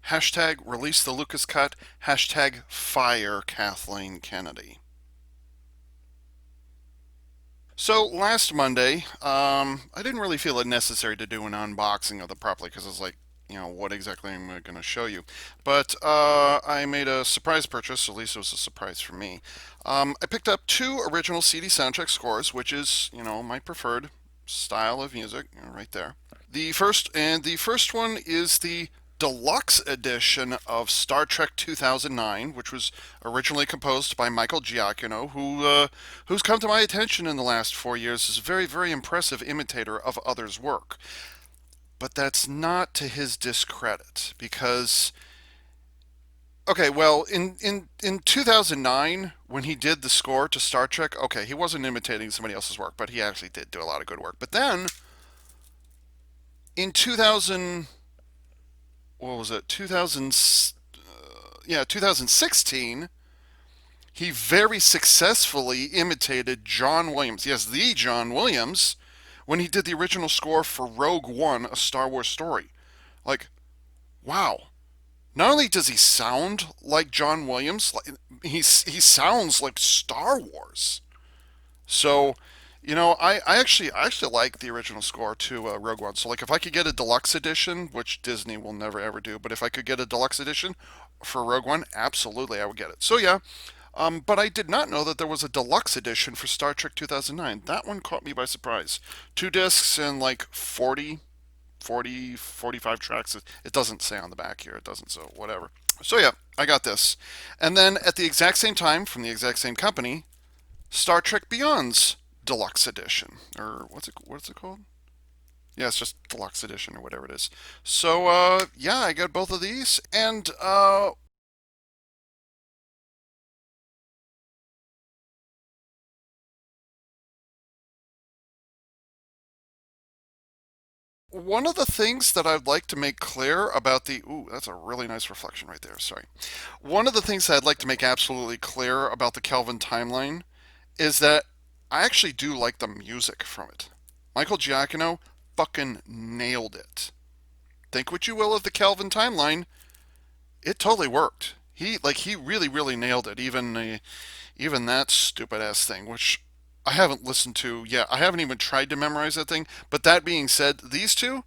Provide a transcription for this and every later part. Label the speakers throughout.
Speaker 1: Hashtag release the Lucas cut. Hashtag fire Kathleen Kennedy. So last Monday, I didn't really feel it necessary to do an unboxing of the properly because I was like, what exactly am I going to show you? But I made a surprise purchase, at least it was a surprise for me. I picked up two original CD soundtrack scores, which is, my preferred style of music, right there. The first one is the deluxe edition of Star Trek 2009, which was originally composed by Michael Giacchino, who's come to my attention in the last 4 years as a very, very impressive imitator of others' work. But that's not to his discredit, because okay, well, in 2009, when he did the score to Star Trek, okay, he wasn't imitating somebody else's work, but he actually did do a lot of good work. But then in 2000, what was it? 2000, yeah, 2016, he very successfully imitated John Williams. Yes, the John Williams, when he did the original score for Rogue One, a Star Wars story. Like, wow. Not only does he sound like John Williams, like he sounds like Star Wars. So, I actually like the original score to Rogue One. So, like, if I could get a deluxe edition, which Disney will never ever do, but if I could get a deluxe edition for Rogue One, absolutely, I would get it. So, yeah. But I did not know that there was a deluxe edition for Star Trek 2009. That one caught me by surprise. Two discs and like 45 tracks. It doesn't say on the back here. It doesn't, so whatever. So, yeah, I got this. And then at the exact same time, from the exact same company, Star Trek Beyond's Deluxe Edition, or what's it called? Yeah, it's just Deluxe Edition or whatever it is. So yeah, I got both of these, and one of the things that I'd like to make clear about the ooh, that's a really nice reflection right there. Sorry. One of the things I'd like to make absolutely clear about the Kelvin timeline is that I actually do like the music from it. Michael Giacchino fucking nailed it. Think what you will of the Kelvin timeline, it totally worked. He really really nailed it. Even that stupid ass thing, which I haven't listened to yet. I haven't even tried to memorize that thing. But that being said, these two,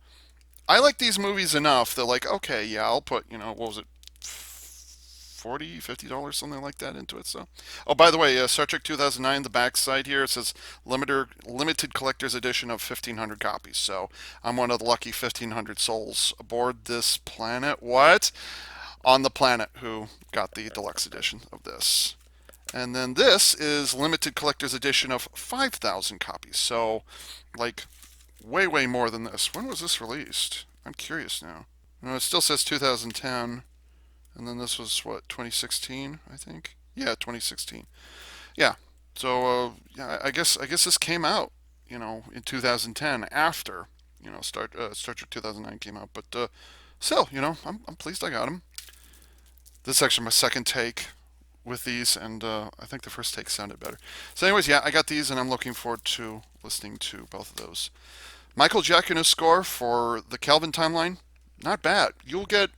Speaker 1: I like these movies enough that like okay, yeah, I'll put what was it, 40, $50, something like that into it. So, oh, by the way, Star Trek 2009, the back side here, it says limited collector's edition of 1,500 copies. So I'm one of the lucky 1,500 souls aboard this planet. What? On the planet who got the deluxe edition of this. And then this is limited collector's edition of 5,000 copies. So, like, way, way more than this. When was this released? I'm curious now. No, it still says 2010. And then this was what, 2016, I think. Yeah, 2016. Yeah. So yeah, I guess this came out, in 2010 after, Star Trek 2009 came out. But still, I'm pleased I got them. This is actually my second take with these, and I think the first take sounded better. So, anyways, yeah, I got these, and I'm looking forward to listening to both of those. Michael Giacchino's score for the Kelvin timeline, not bad. You'll get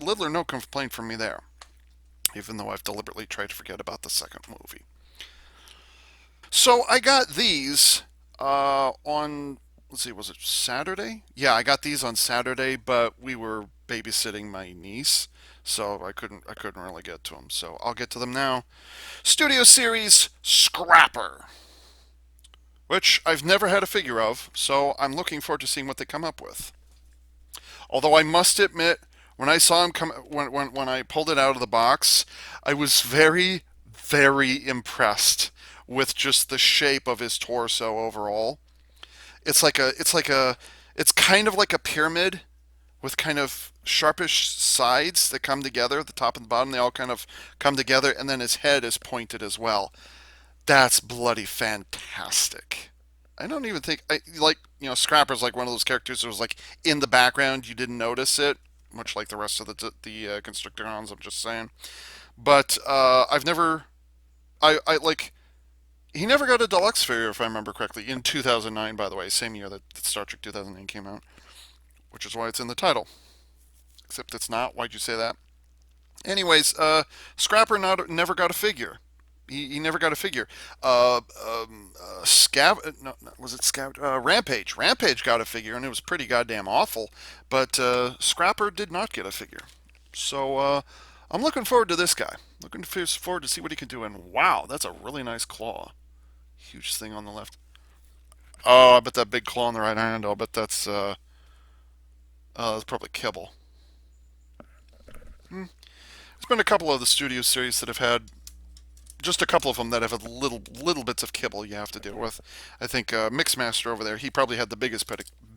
Speaker 1: little or no complaint from me there, even though I've deliberately tried to forget about the second movie. So I got these on, let's see, was it Saturday? Yeah, I got these on Saturday, but we were babysitting my niece, so I couldn't really get to them. So I'll get to them now. Studio Series Scrapper, which I've never had a figure of, so I'm looking forward to seeing what they come up with. Although I must admit, when I saw him come, when I pulled it out of the box, I was very, very impressed with just the shape of his torso overall. It's kind of like a pyramid with kind of sharpish sides that come together. The top and the bottom, they all kind of come together, and then his head is pointed as well. That's bloody fantastic. I don't even think I like Scrapper's like one of those characters that was like in the background, you didn't notice it, much like the rest of the Constructicons. I'm just saying, but I've never I like he never got a deluxe figure if I remember correctly in 2009. By the way, same year that Star Trek 2009 came out, which is why it's in the title. Except it's not. Why'd you say that? Anyways, Scrapper never got a figure. He never got a figure. No, was it Scav? Rampage. Rampage got a figure, and it was pretty goddamn awful. But Scrapper did not get a figure. So I'm looking forward to this guy. Looking forward to see what he can do. And wow, that's a really nice claw. Huge thing on the left. Oh, I bet that big claw on the right hand. I'll bet that's probably kibble. Hmm. There's been a couple of the studio series that have had just a couple of them that have had little bits of kibble you have to deal with. I think Mixmaster over there, he probably had the biggest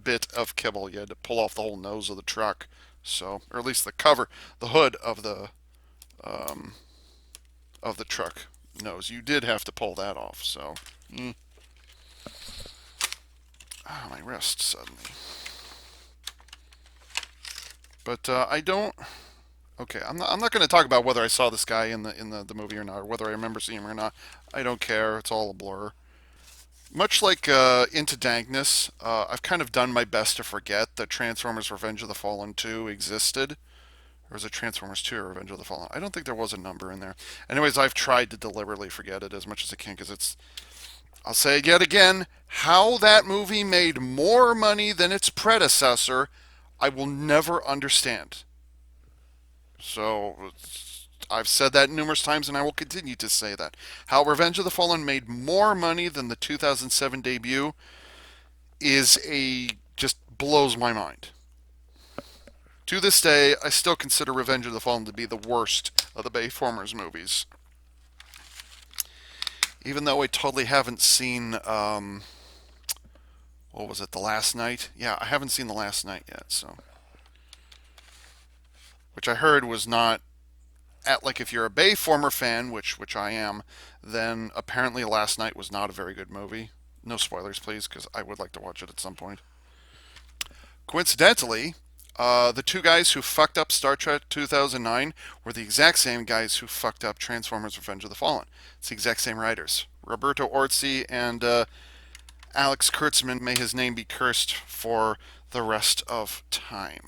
Speaker 1: bit of kibble. You had to pull off the whole nose of the truck, so or at least the cover, the hood um, of the truck nose. You did have to pull that off. So, my wrist suddenly. But I don't. Okay, I'm not going to talk about whether I saw this guy in the movie or not, or whether I remember seeing him or not. I don't care. It's all a blur. Much like Into Dankness, I've kind of done my best to forget that Transformers Revenge of the Fallen 2 existed. Or was it Transformers 2 or Revenge of the Fallen? I don't think there was a number in there. Anyways, I've tried to deliberately forget it as much as I can because it's. I'll say it yet again, how that movie made more money than its predecessor, I will never understand. So I've said that numerous times and I will continue to say that. How Revenge of the Fallen made more money than the 2007 debut is a just blows my mind. To this day, I still consider Revenge of the Fallen to be the worst of the Bayformers movies. Even though I totally haven't seen, what was it, The Last Night? Yeah, I haven't seen The Last Night yet, so. Which I heard was not, like if you're a Bayformer fan, which I am, then apparently Last Night was not a very good movie. No spoilers, please, because I would like to watch it at some point. Coincidentally, the two guys who fucked up Star Trek 2009 were the exact same guys who fucked up Transformers Revenge of the Fallen. It's the exact same writers. Roberto Orci and Alex Kurtzman, may his name be cursed for the rest of time.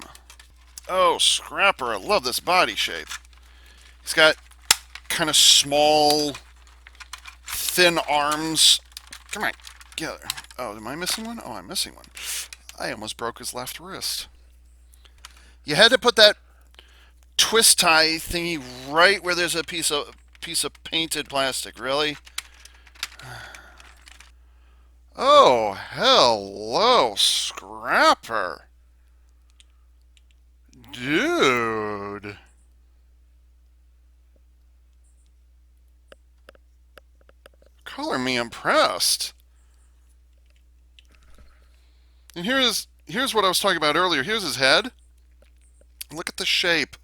Speaker 1: Oh, Scrapper, I love this body shape. He's got kind of small, thin arms. Come on, get there. Oh, am I missing one? Oh, I'm missing one. I almost broke his left wrist. You had to put that twist tie thingy right where there's a piece of painted plastic. Really? Oh, hello, Scrapper. Dude. Color me impressed. And here's what I was talking about earlier. Here's his head. Look at the shape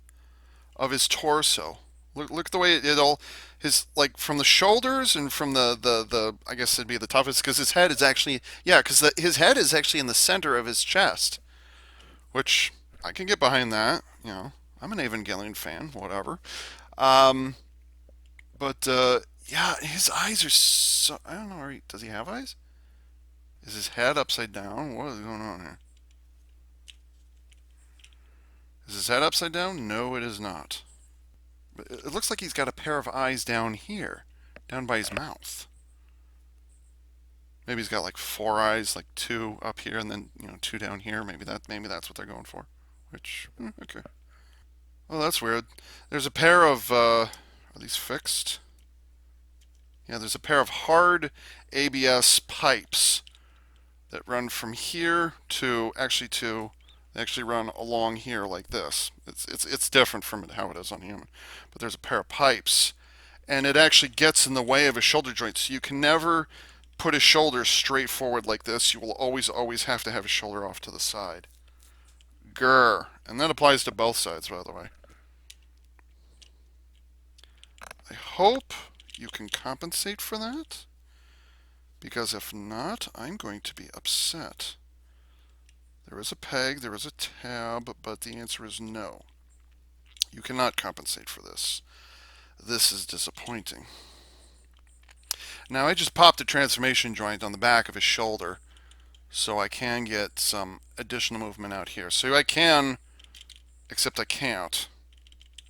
Speaker 1: of his torso. Look at the way it all his like from the shoulders and from the I guess it'd be the toughest because his head is actually yeah because his head is actually in the center of his chest, which I can get behind that. You know, I'm an Evangelion fan, whatever. Um, but yeah, his eyes are so I don't know. Does he have eyes? Is his head upside down? What is going on here? Is his head upside down? No, it is not. But it looks like he's got a pair of eyes down here, down by his mouth. Maybe he's got like four eyes, like two up here, and then two down here. Maybe that's what they're going for. Which okay. Well, that's weird. There's a pair of are these fixed? Yeah, there's a pair of hard ABS pipes that run from here to they actually run along here like this. It's different from how it is on human, but there's a pair of pipes, and it actually gets in the way of his shoulder joint. So you can never put his shoulders straight forward like this. You will always have to have his shoulder off to the side. Grr, and that applies to both sides, by the way. I hope you can compensate for that, because if not, I'm going to be upset. There is a peg, there is a tab, but the answer is no. You cannot compensate for this. This is disappointing. Now, I just popped a transformation joint on the back of his shoulder, so I can get some additional movement out here. So I can except I can't.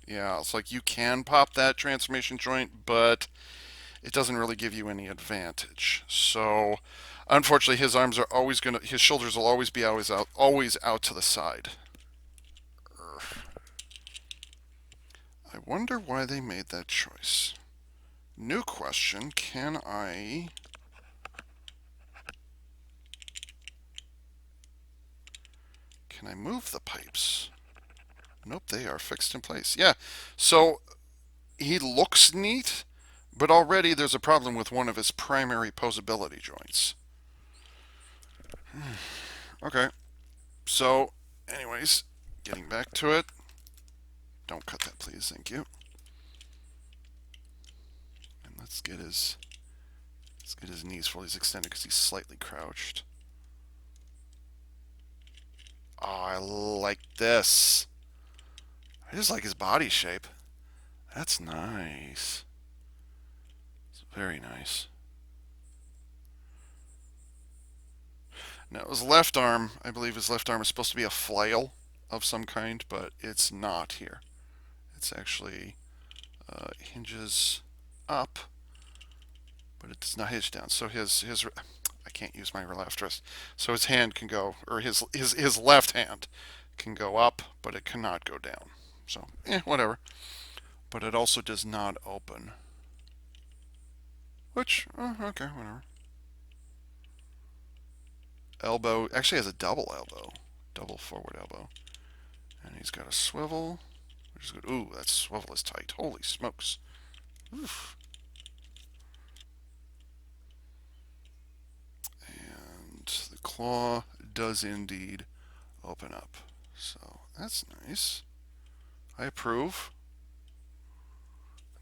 Speaker 1: Yeah, it's like you can pop that transformation joint, but it doesn't really give you any advantage. So, unfortunately, his arms are always gonna, his shoulders will always be always out to the side. I wonder why they made that choice. New question: can I move the pipes? Nope, they are fixed in place. Yeah, so he looks neat, but already there's a problem with one of his primary posability joints. Okay, so, anyways, getting back to it. Don't cut that, please. Thank you. And let's get his knees fully extended because he's slightly crouched. Oh, I like this. I just like his body shape. That's nice. It's very nice. Now his left arm, I believe his left arm is supposed to be a flail of some kind, but it's not here. It's actually hinges up, but it does not hinge down. So his I can't use my left wrist. So his hand can go, or his left hand can go up, but it cannot go down. So whatever. But it also does not open. Which okay, whatever. Elbow actually has a double elbow, double forward elbow, and he's got a swivel, which is good. Ooh, that swivel is tight. Holy smokes! Oof. And the claw does indeed open up. So that's nice. I approve.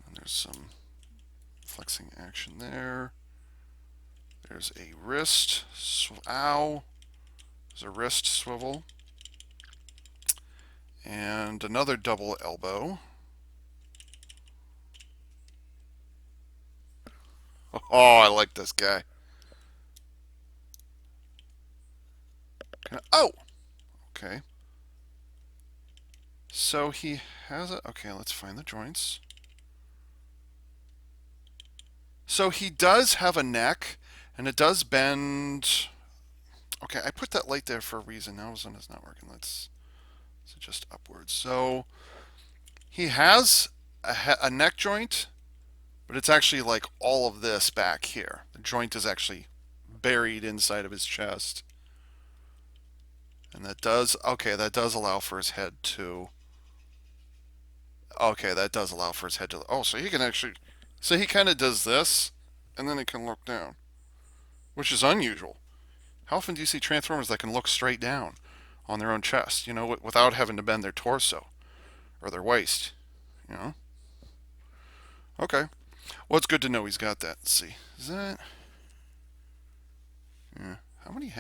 Speaker 1: And there's some flexing action there. There's a wrist. Ow. There's a wrist swivel. And another double elbow. Oh, I like this guy. Oh! Okay. So he has a... Okay, let's find the joints. So he does have a neck, and it does bend. Okay, I put that light there for a reason. Now this one is not working. Let's adjust upwards. So he has a neck joint, but it's actually like all of this back here. The joint is actually buried inside of his chest. And that does, okay, that does allow for his head to, okay, that does allow for his head to, oh, so he can actually, so he kind of does this, and then he can look down, which is unusual. How often do you see Transformers that can look straight down on their own chest, without having to bend their torso or their waist, you know? Okay. Well, it's good to know he's got that. Let's see. Is that... Yeah. How many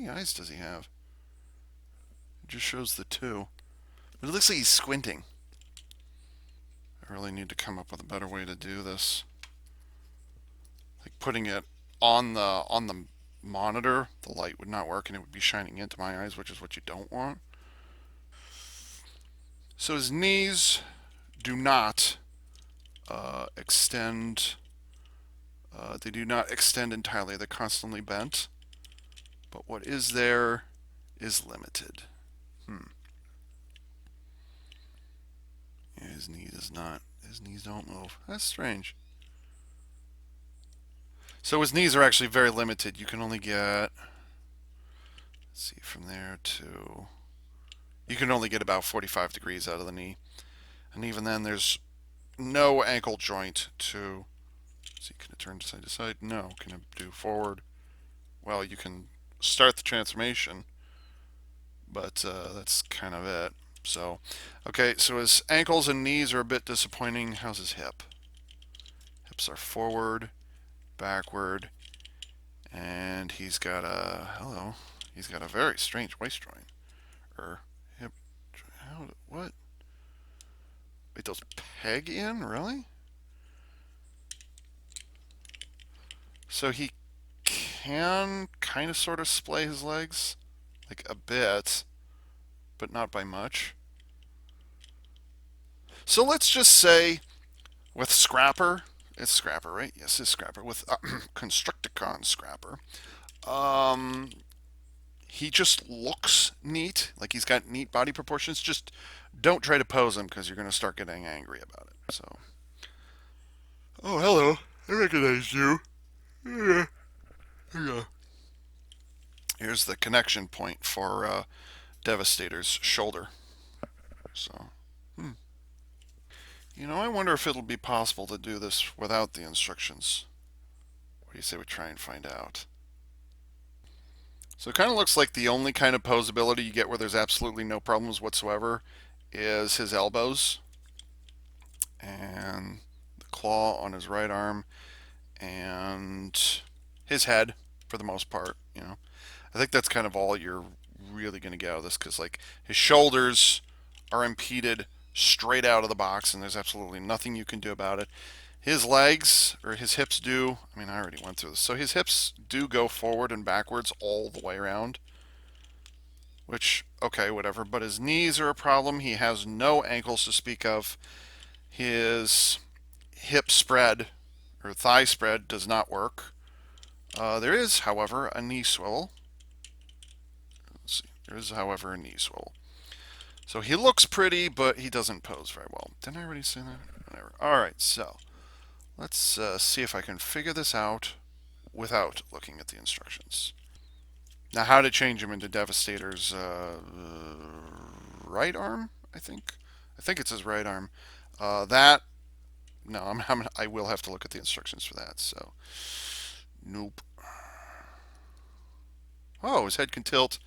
Speaker 1: eyes does he have? It just shows the two. But it looks like he's squinting. I really need to come up with a better way to do this. Like putting it on the monitor, the light would not work and it would be shining into my eyes, which is what you don't want. So his knees do not extend. They do not extend entirely. They're constantly bent. But what is there is limited. Yeah, his knee does not. His knees don't move. That's strange. So his knees are actually very limited. You can only get, let's see, from there to, you can only get about 45 degrees out of the knee. And even then, there's no ankle joint to, see, can it turn side to side? No. Can it do forward? Well, you can start the transformation, but that's kind of it. So, okay, so his ankles and knees are a bit disappointing. How's his hip? Hips are forward, backward, and he's got he's got a very strange waist joint. Hip, what? Wait, those peg in? Really? So he can kind of sort of splay his legs, like a bit, but not by much. So let's just say with Scrapper, it's Scrapper, right? Yes, it's Scrapper. With Constructicon Scrapper, um, he just looks neat. Like he's got neat body proportions. Just don't try to pose him because you're going to start getting angry about it. So. Oh, hello. I recognize you. Yeah. Yeah. Here's the connection point for Devastator's shoulder. So, hmm. I wonder if it'll be possible to do this without the instructions. What do you say we try and find out? So it kind of looks like the only kind of posability you get where there's absolutely no problems whatsoever is his elbows and the claw on his right arm and his head for the most part. I think that's kind of all you're really going to get out of this because, like, his shoulders are impeded straight out of the box and there's absolutely nothing you can do about it. His legs or his hips do, I mean, I already went through this. So his hips do go forward and backwards all the way around, which, okay, whatever. But his knees are a problem. He has no ankles to speak of. His hip spread or thigh spread does not work. There is, however, a knee swivel. Let's see. There is, however, a knee swivel. So he looks pretty, but he doesn't pose very well. Didn't I already say that? Whatever. All right, so let's see if I can figure this out without looking at the instructions. Now, how to change him into Devastator's right arm? I think. I think it's his right arm. That no, I will have to look at the instructions for that. So, nope. Oh, his head can tilt.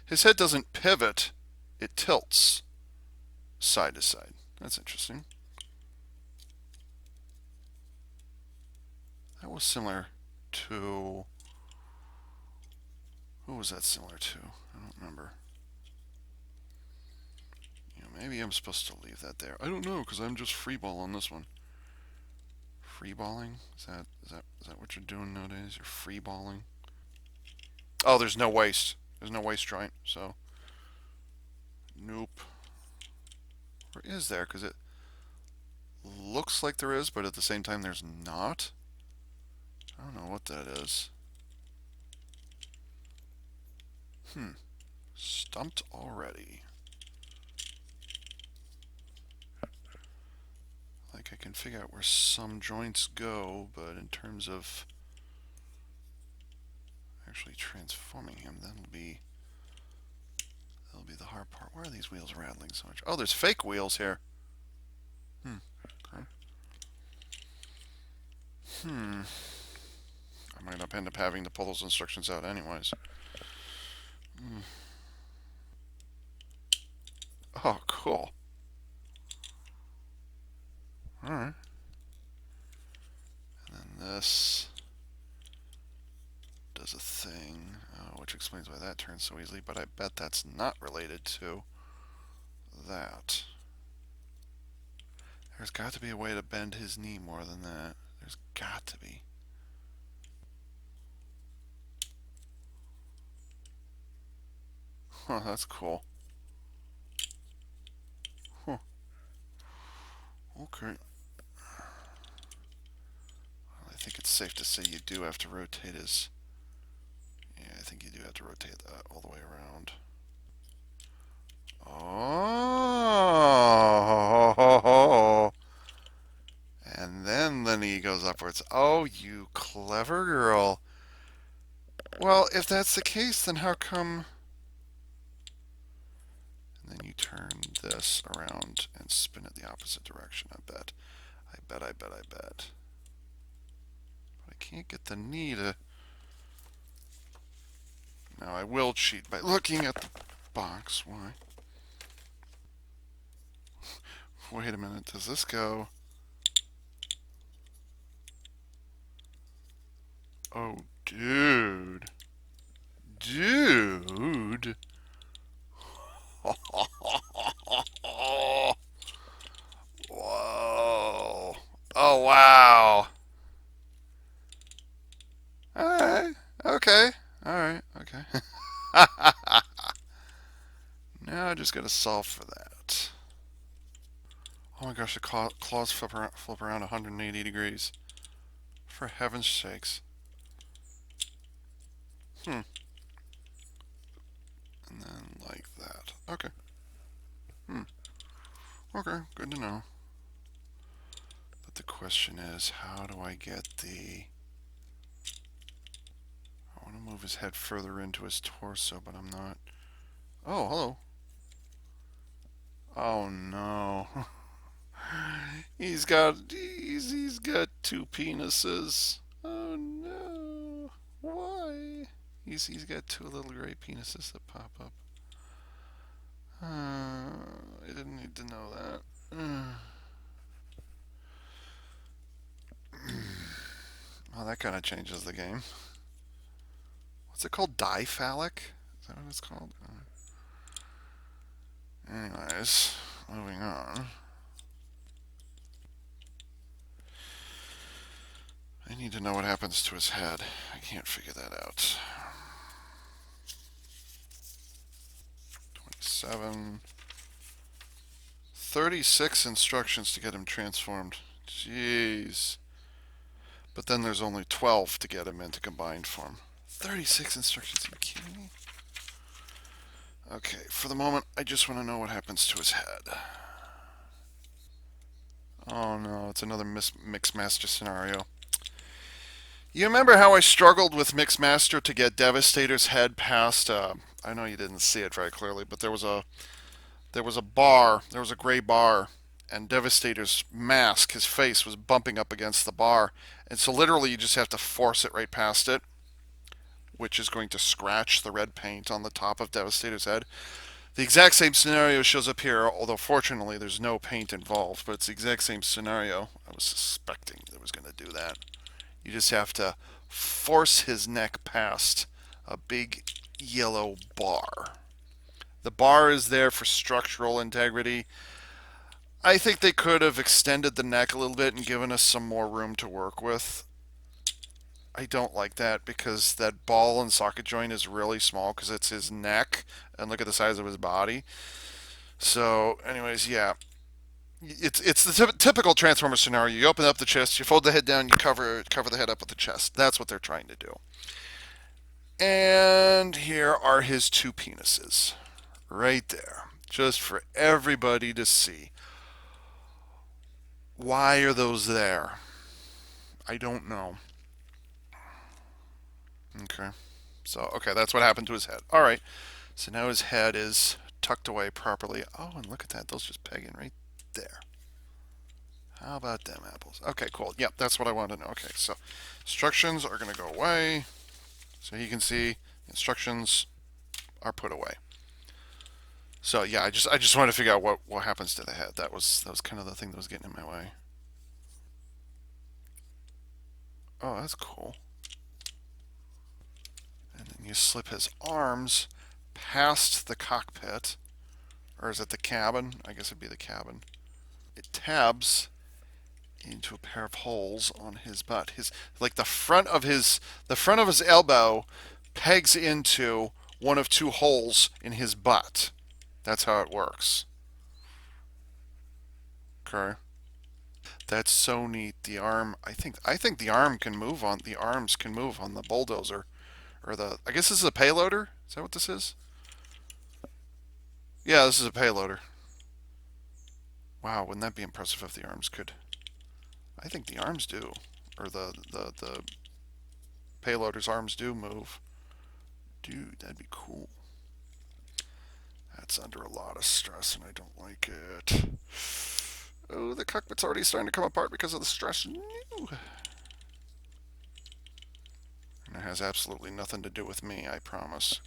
Speaker 1: His head doesn't pivot; it tilts side to side. That's interesting. That was similar to. Who was that similar to? I don't remember. Maybe I'm supposed to leave that there. I don't know because I'm just freeball on this one. Freeballing? Is that what you're doing nowadays? You're freeballing? Oh, there's no waist. There's no waist joint, so nope. Or is there? Because it looks like there is, but at the same time there's not. I don't know what that is. Stumped already. Like I can figure out where some joints go, but in terms of actually transforming him, that'll be the hard part. Why are these wheels rattling so much? Oh, there's fake wheels here. Okay. I might end up having to pull those instructions out anyways. Oh, cool. Alright. And then this does a thing, which explains why that turns so easily, but I bet that's not related to that. There's got to be a way to bend his knee more than that. There's got to be. Huh, that's cool. Huh. Okay. Well, I think it's safe to say you do have to rotate his. Yeah, I think you do have to rotate that all the way around. Oh. And then the knee goes upwards. Oh, you clever girl. Well, if that's the case, then how come... And then you turn this around and spin it the opposite direction, I bet. I bet. But I can't get the knee to... Now, I will cheat by looking at the box. Why? Wait a minute. Does this go... Oh, dude. Dude. Whoa. Oh, wow. Alright. Okay. Alright. Okay. Now I just gotta solve for that. Oh my gosh, the claws flip around 180 degrees. For heaven's sakes. Hmm. And then like that. Okay. Hmm. Okay, good to know. But the question is, how do I get the... I want to move his head further into his torso, but I'm not... Oh, hello. Oh no. He's got two penises. Oh no. Why? He's got two little gray penises that pop up. I didn't need to know that. Well, that kind of changes the game. What's it called? Diphallic? Is that what it's called? Anyways, moving on. I need to know what happens to his head. I can't figure that out. 27. 36 instructions to get him transformed. Jeez. But then there's only 12 to get him into combined form. 36 instructions, are you kidding me? Okay, for the moment, I just want to know what happens to his head. Oh no, it's another Mixmaster scenario. You remember how I struggled with Mixmaster to get Devastator's head past, I know you didn't see it very clearly, but there was a bar, there was a gray bar, and Devastator's mask, his face, was bumping up against the bar. And so literally you just have to force it right past it, which is going to scratch the red paint on the top of Devastator's head. The exact same scenario shows up here, although fortunately there's no paint involved, but it's the exact same scenario. I was suspecting it was going to do that. You just have to force his neck past a big yellow bar. The bar is there for structural integrity. I think they could have extended the neck a little bit and given us some more room to work with. I don't like that because that ball and socket joint is really small because it's his neck, and look at the size of his body. So, anyways, yeah, it's the typical Transformer scenario. You open up the chest, you fold the head down, you cover the head up with the chest. That's what they're trying to do. And here are his two penises, right there, just for everybody to see. Why are those there? I don't know. Okay. So, okay, that's what happened to his head. All right. So now his head is tucked away properly. Oh, and look at that. Those just pegging right there. How about them apples? Okay, cool. Yep, that's what I wanted to know. Okay, so instructions are going to go away. So you can see instructions are put away. So yeah, I just wanted to figure out what happens to the head. That was kind of the thing that was getting in my way. Oh, that's cool. And then you slip his arms past the cockpit, or is it the cabin? I guess it'd be the cabin. It tabs into a pair of holes on his butt. His like the front of his elbow pegs into one of two holes in his butt. That's how it works. Okay. That's so neat. The arm, I think the arm can move on the arms can move on the bulldozer or the I guess this is a payloader. Is that what this is? Yeah, this is a payloader. Wow, wouldn't that be impressive if the arms could? I think the arms do, or the payloader's arms do move. Dude, that'd be cool. That's under a lot of stress, and I don't like it. Oh, the cockpit's already starting to come apart because of the stress. No. And it has absolutely nothing to do with me, I promise.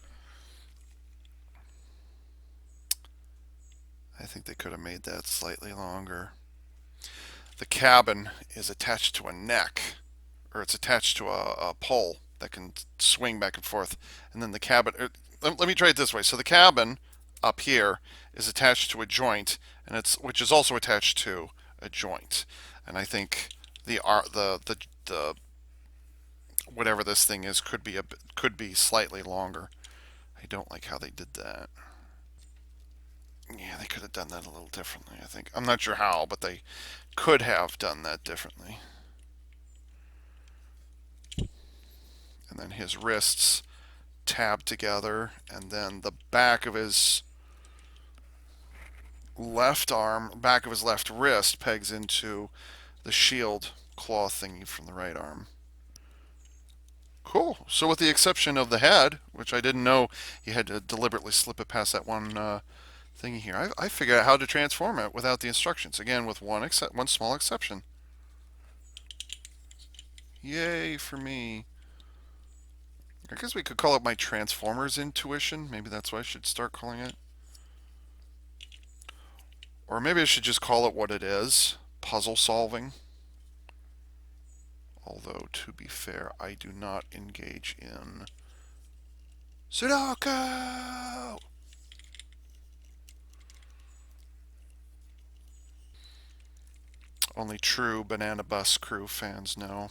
Speaker 1: I think they could have made that slightly longer. The cabin is attached to a neck, or it's attached to a pole that can swing back and forth. And then the cabin, let me try it this way. So the cabin up here is attached to a joint, and which is also attached to a joint. And I think the whatever this thing is could be slightly longer. I don't like how they did that. Yeah, they could have done that a little differently, I think. I'm not sure how, but they could have done that differently. And then his wrists tab together, and then the back of his left arm, back of his left wrist pegs into the shield claw thingy from the right arm. Cool. So, with the exception of the head, which I didn't know you had to deliberately slip it past that one thingy here, I figured out how to transform it without the instructions. Again, with one small exception. Yay for me. I guess we could call it my Transformers intuition. Maybe that's what I should start calling it. Or maybe I should just call it what it is, puzzle solving. Although, to be fair, I do not engage in Sudoku! Only true Banana Bus Crew fans know.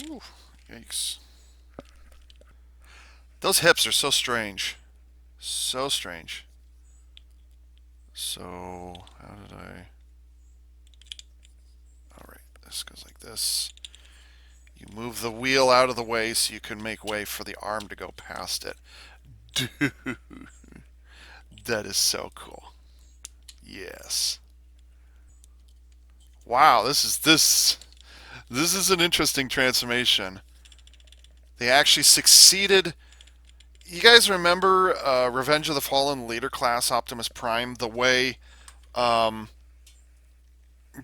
Speaker 1: Ooh, yikes. Those hips are so strange. So strange. So, how did I... Alright, this goes like this. You move the wheel out of the way so you can make way for the arm to go past it. Dude, that is so cool. Yes. Wow, this is an interesting transformation. They actually succeeded. You guys remember Revenge of the Fallen Leader class Optimus Prime? The way um,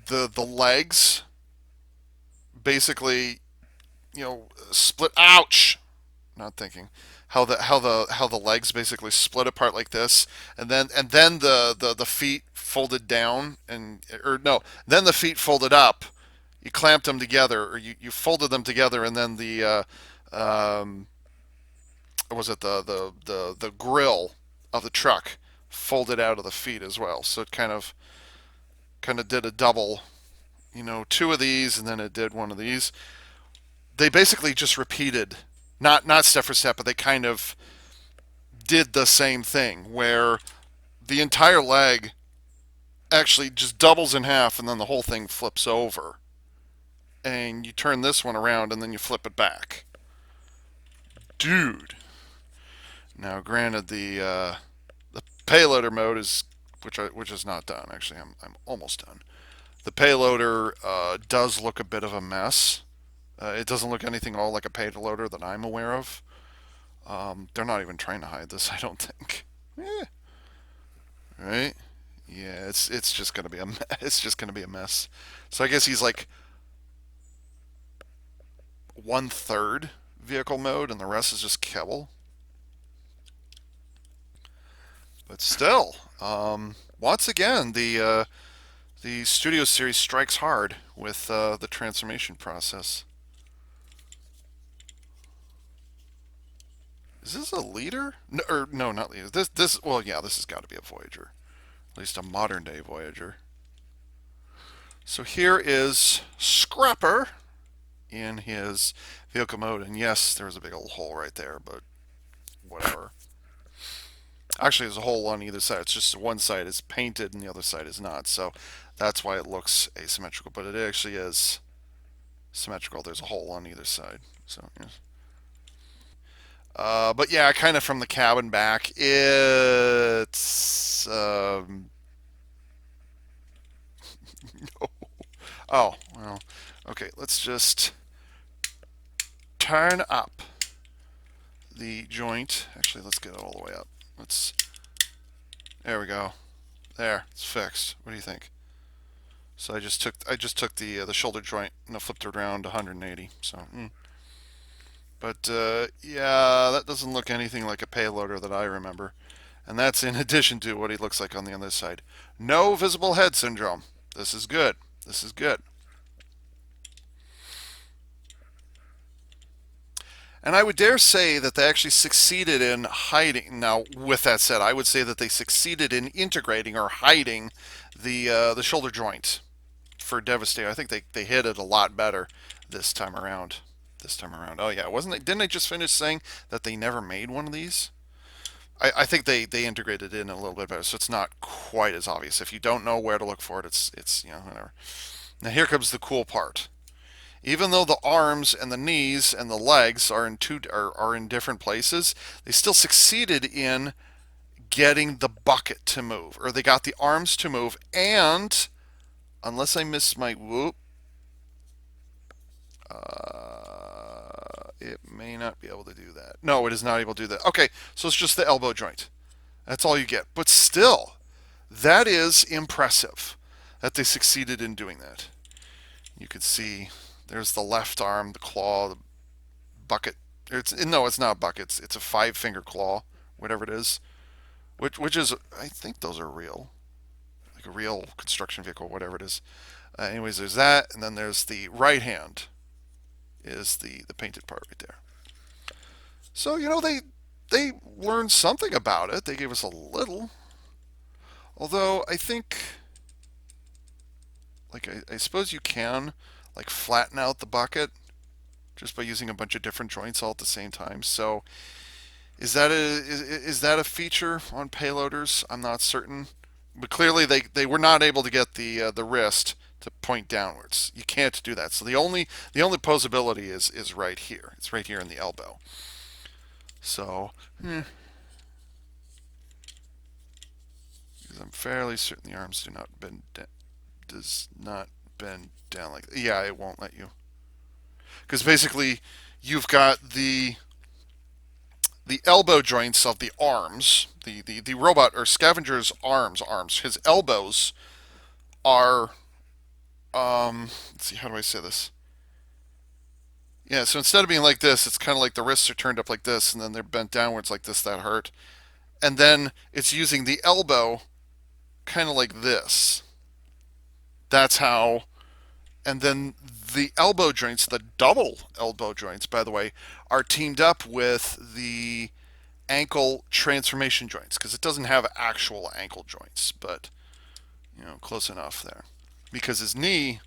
Speaker 1: the legs basically, split. Ouch! Not thinking how the legs basically split apart like this, and then the feet folded down, and or no, then the feet folded up. You clamped them together, or you folded them together, and then the was it the grill of the truck folded out of the feet as well. So it kind of did a double, two of these, and then it did one of these. They basically just repeated, not step for step, but they kind of did the same thing where the entire leg actually just doubles in half, and then the whole thing flips over. And you turn this one around, and then you flip it back. Dude. Now, granted, the payloader mode is which is not done. Actually, I'm almost done. The payloader does look a bit of a mess. It doesn't look anything all like a payloader that I'm aware of. They're not even trying to hide this, I don't think. Eh, right? Yeah, it's just gonna be it's just gonna be a mess. So I guess he's like 1/3 vehicle mode, and the rest is just kibble. But still, once again, the Studio Series strikes hard with the transformation process. Is this a leader? No, or no, not leader. This. Well, yeah, this has got to be a Voyager, at least a modern day Voyager. So here is Scrapper in his vehicle mode, and yes, there was a big old hole right there, but whatever. Actually, there's a hole on either side. It's just one side is painted and the other side is not, so that's why it looks asymmetrical. But it actually is symmetrical. There's a hole on either side. So yes. But yeah, kind of from the cabin back, it's oh well. Okay, let's just turn up the joint. Actually, let's get it all the way up. Let's. There we go. There, it's fixed. What do you think? So I just took the shoulder joint and I flipped it around 180. So. But yeah, that doesn't look anything like a payloader that I remember. And that's in addition to what he looks like on the other side. No visible head syndrome. This is good. This is good. And I would dare say that they actually succeeded in hiding. Now, with that said, I would say that they succeeded in integrating or hiding the shoulder joint for Devastator. I think they hit it a lot better this time around. This time around. Oh yeah, wasn't it? Didn't I just finish saying that they never made one of these? I think they integrated it in a little bit better, so it's not quite as obvious. If you don't know where to look for it, it's whatever. Now here comes the cool part. Even though the arms and the knees and the legs are in different places, they still succeeded in getting the bucket to move, or they got the arms to move, and unless I miss my whoop, it may not be able to do that. No, it is not able to do that. Okay, so it's just the elbow joint. That's all you get. But still, that is impressive that they succeeded in doing that. You can see there's the left arm, the claw, the bucket. It's not a bucket. It's a 5 finger claw, whatever it is. Which is, I think those are real, like a real construction vehicle, whatever it is. Anyways, there's that, and then there's the right hand is the painted part right there. So they learned something about it. They gave us a little, although I think, like I suppose you can like flatten out the bucket just by using a bunch of different joints all at the same time. So is that a feature on payloaders? I'm not certain, but clearly they were not able to get the wrist to point downwards. You can't do that. So the only posability is right here. It's right here in the elbow. So, because I'm fairly certain the arms does not bend down like, yeah, it won't let you, because basically you've got the elbow joints of the arms, the robot or scavenger's arms, his elbows are, let's see, how do I say this? Yeah, so instead of being like this, it's kind of like the wrists are turned up like this, and then they're bent downwards like this. That hurt. And then it's using the elbow kind of like this. That's how. And then the elbow joints, the double elbow joints, by the way, are teamed up with the ankle transformation joints, because it doesn't have actual ankle joints, but close enough there. Because his knee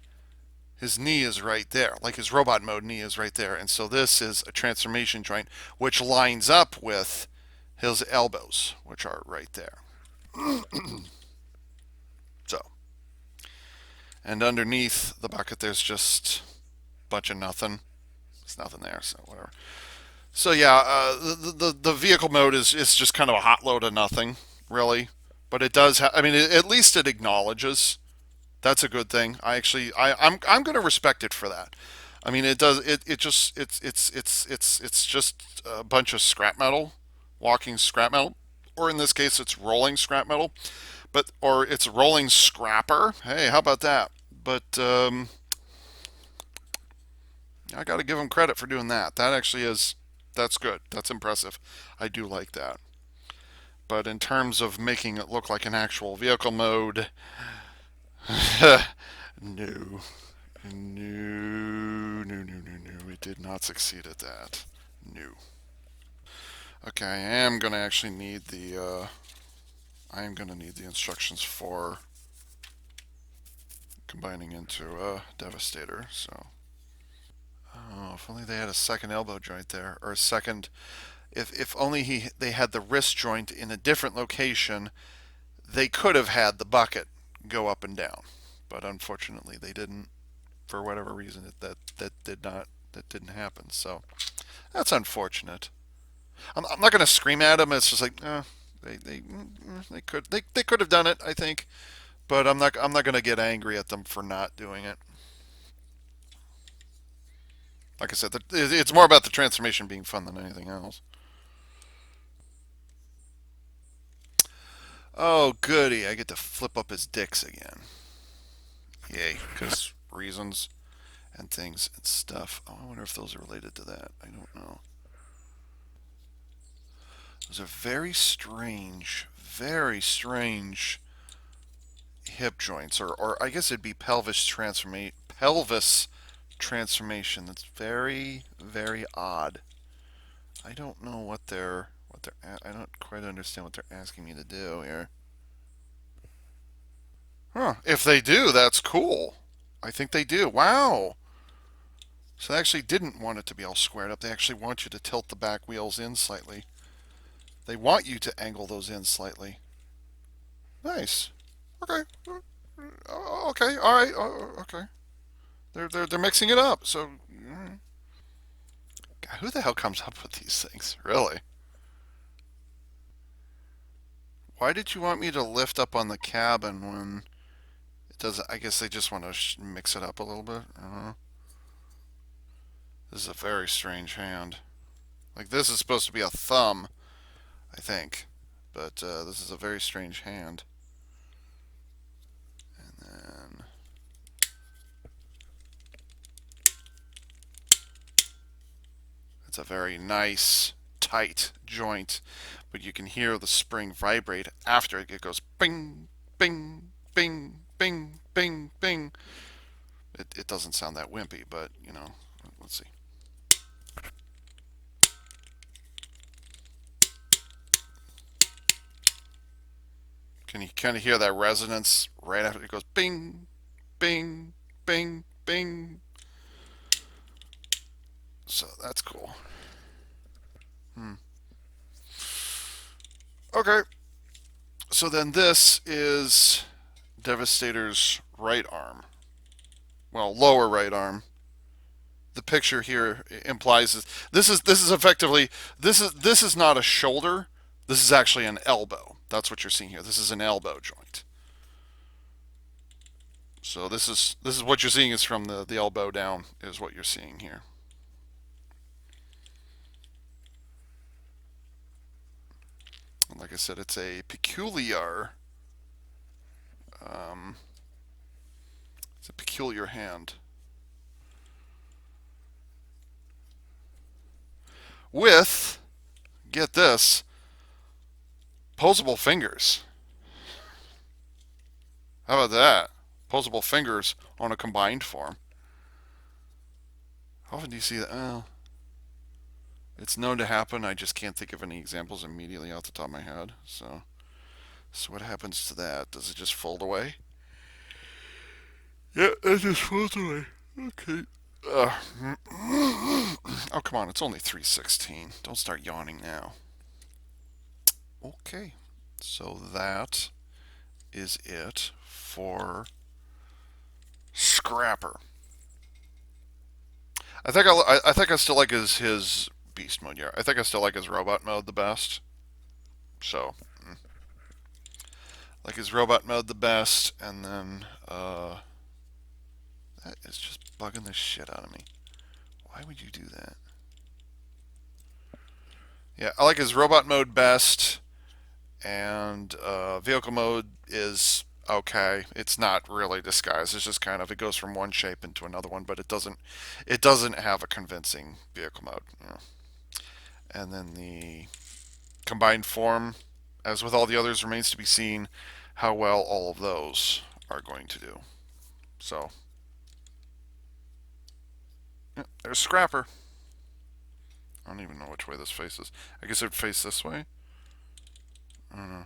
Speaker 1: is right there, like his robot mode knee is right there, and so this is a transformation joint which lines up with his elbows, which are right there. So, and underneath the bucket, there's just a bunch of nothing. There's nothing there, so whatever. So yeah, the vehicle mode is just kind of a hot load of nothing, really. But it does. I mean, at least it acknowledges. That's a good thing. I'm going to respect it for that. I mean, it does. It just it's just a bunch of scrap metal, walking scrap metal, or in this case, it's rolling scrap metal, or it's rolling scrapper. Hey, how about that? But I got to give them credit for doing that. That's good. That's impressive. I do like that. But in terms of making it look like an actual vehicle mode, no, no. It did not succeed at that. No. Okay, I am gonna need the instructions for combining into Devastator. So, oh, if only they had a second elbow joint there, or a second. If only they had the wrist joint in a different location, they could have had the bucket go up and down. But unfortunately, they didn't. For whatever reason, that didn't happen. So that's unfortunate. I'm not going to scream at them. It's just like, they could have done it, I think, but I'm not going to get angry at them for not doing it. Like I said, it's more about the transformation being fun than anything else. Oh, goody! I get to flip up his dicks again. Yay! Because reasons and things and stuff. Oh, I wonder if those are related to that. I don't know. Those are very strange hip joints, or I guess it'd be pelvis transformation. That's very odd. I don't know I don't quite understand what they're asking me to do here. Huh? If they do, that's cool. I think they do. Wow. So they actually didn't want it to be all squared up. They actually want you to tilt the back wheels in slightly. They want you to angle those in slightly. Nice. Okay. Okay. All right. Okay. They're mixing it up. So, God, who the hell comes up with these things? Really? Why did you want me to lift up on the cabin when it doesn't? I guess they just want to mix it up a little bit. I don't know. This is a very strange hand. Like this is supposed to be a thumb, I think, but this is a very strange hand. And then it's a very nice, tight joint, but you can hear the spring vibrate after it goes bing, bing, bing, bing, bing, bing. It doesn't sound that wimpy, but you know, let's see. Can you kind of hear that resonance right after it goes bing, bing, bing, bing? So that's cool. Okay, so then this is Devastator's right arm. Well, lower right arm. The picture here implies this is effectively this is not a shoulder. This is actually an elbow. That's what you're seeing here. This is an elbow joint. So this is what you're seeing is from the elbow down is what you're seeing here. And like I said, it's a peculiar um, it's a peculiar hand with, get this, posable fingers. How about that? Posable fingers on a combined form. How often do you see that? It's known to happen. I just can't think of any examples immediately off the top of my head. So what happens to that? Does it just fold away? Yeah, it just folds away. Okay. Uh, oh, come on. It's only 3:16. Don't start yawning now. Okay. So that is it for Scrapper. I think I still like his beast mode. Yeah, I think I still like his robot mode the best. So like his robot mode the best, and then that is just bugging the shit out of me. Why would you do that? Yeah, I like his robot mode best, and vehicle mode is okay. It's not really disguised. It's just kind of it goes from one shape into another one, but it doesn't have a convincing vehicle mode. You know. And then the combined form, as with all the others, remains to be seen how well all of those are going to do. So, yeah, there's Scrapper. I don't even know which way this faces. I guess it would face this way. I don't know.